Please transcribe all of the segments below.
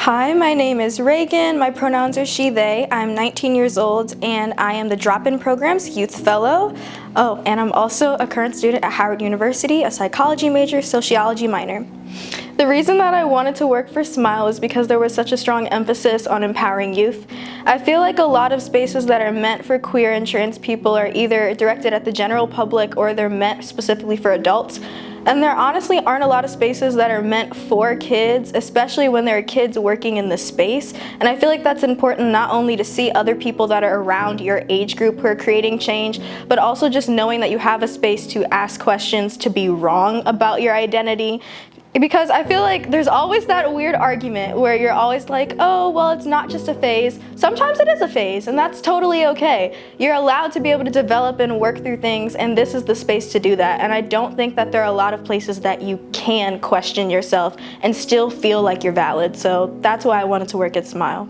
Hi, my name is Reagan. My pronouns are she, they. I'm 19 years old and I am the Drop-In Program's Youth Fellow. Oh, and I'm also a current student at Howard University, a psychology major, sociology minor. The reason that I wanted to work for SMYAL is because there was such a strong emphasis on empowering youth. I feel like a lot of spaces that are meant for queer and trans people are either directed at the general public or they're meant specifically for adults. And there honestly aren't a lot of spaces that are meant for kids, especially when there are kids working in the space. And I feel like that's important not only to see other people that are around your age group who are creating change, but also just knowing that you have a space to ask questions, to be wrong about your identity. Because I feel like there's always that weird argument where you're always like, oh, well, it's not just a phase. Sometimes it is a phase, and that's totally okay. You're allowed to be able to develop and work through things, and this is the space to do that. And I don't think that there are a lot of places that you can question yourself and still feel like you're valid. So that's why I wanted to work at SMYAL.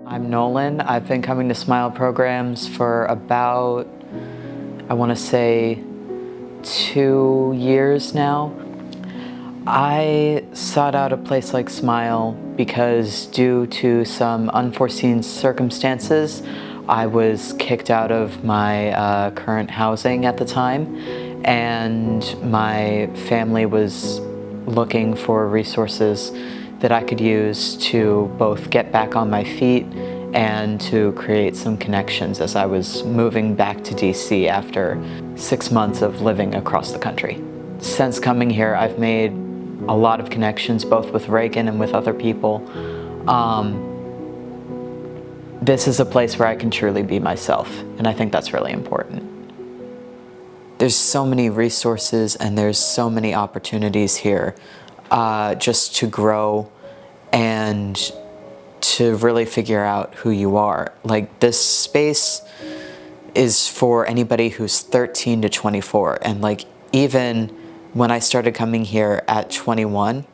I'm Nolan. I've been coming to SMYAL programs for about, I want to say, 2 years now. I sought out a place like SMYAL because due to some unforeseen circumstances, I was kicked out of my current housing at the time, and my family was looking for resources that I could use to both get back on my feet and to create some connections as I was moving back to DC after 6 months of living across the country. Since coming here, I've made a lot of connections, both with Reagan and with other people. This is a place where I can truly be myself, and I think that's really important. There's so many resources and there's so many opportunities here just to grow and to really figure out who you are. Like, this space is for anybody who's 13 to 24, and like, even when I started coming here at 21,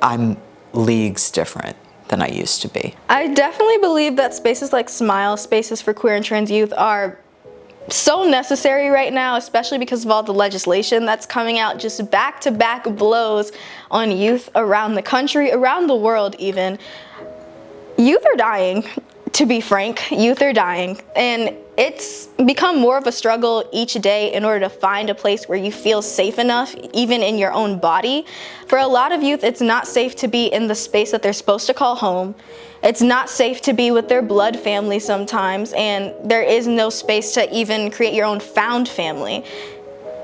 I'm leagues different than I used to be. I definitely believe that spaces like SMYAL, spaces for queer and trans youth, are so necessary right now, especially because of all the legislation that's coming out, just back-to-back blows on youth around the country, around the world even. Youth are dying, to be frank. Youth are dying, and it's become more of a struggle each day in order to find a place where you feel safe enough, even in your own body. For a lot of youth, it's not safe to be in the space that they're supposed to call home. It's not safe to be with their blood family sometimes, and there is no space to even create your own found family.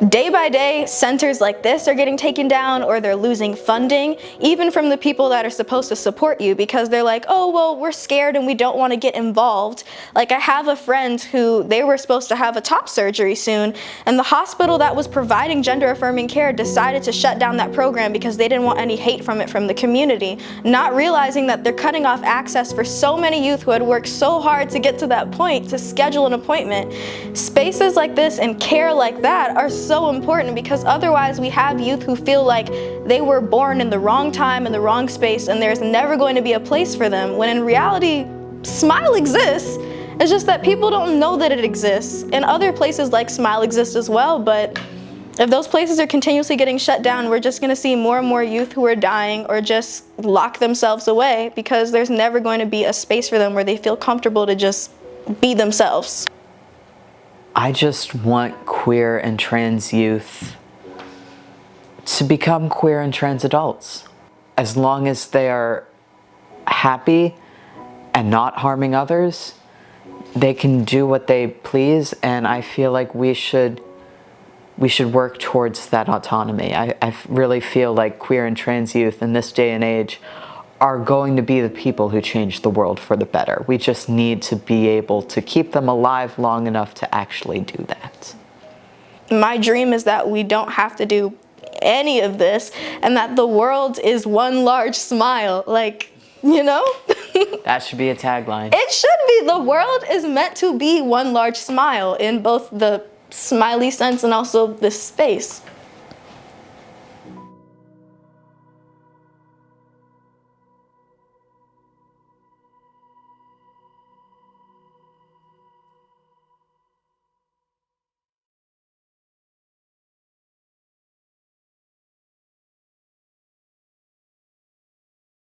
Day by day, centers like this are getting taken down, or they're losing funding, even from the people that are supposed to support you, because they're like, oh, well, we're scared and we don't want to get involved. Like, I have a friend who, they were supposed to have a top surgery soon, and the hospital that was providing gender-affirming care decided to shut down that program because they didn't want any hate from it from the community, not realizing that they're cutting off access for so many youth who had worked so hard to get to that point to schedule an appointment. Spaces like this and care like that are so important, because otherwise we have youth who feel like they were born in the wrong time, in the wrong space, and there's never going to be a place for them, when in reality, SMYAL exists. It's just that people don't know that it exists. And other places like SMYAL exist as well, but if those places are continuously getting shut down, we're just gonna see more and more youth who are dying or just lock themselves away, because there's never going to be a space for them where they feel comfortable to just be themselves. I just want queer and trans youth to become queer and trans adults. As long as they are happy and not harming others, they can do what they please, and I feel like we should work towards that autonomy. I really feel like queer and trans youth in this day and age are going to be the people who change the world for the better. We just need to be able to keep them alive long enough to actually do that. My dream is that we don't have to do any of this, and that the world is one large smile. Like, you know? That should be a tagline. It should be. The world is meant to be one large smile, in both the smiley sense and also this space.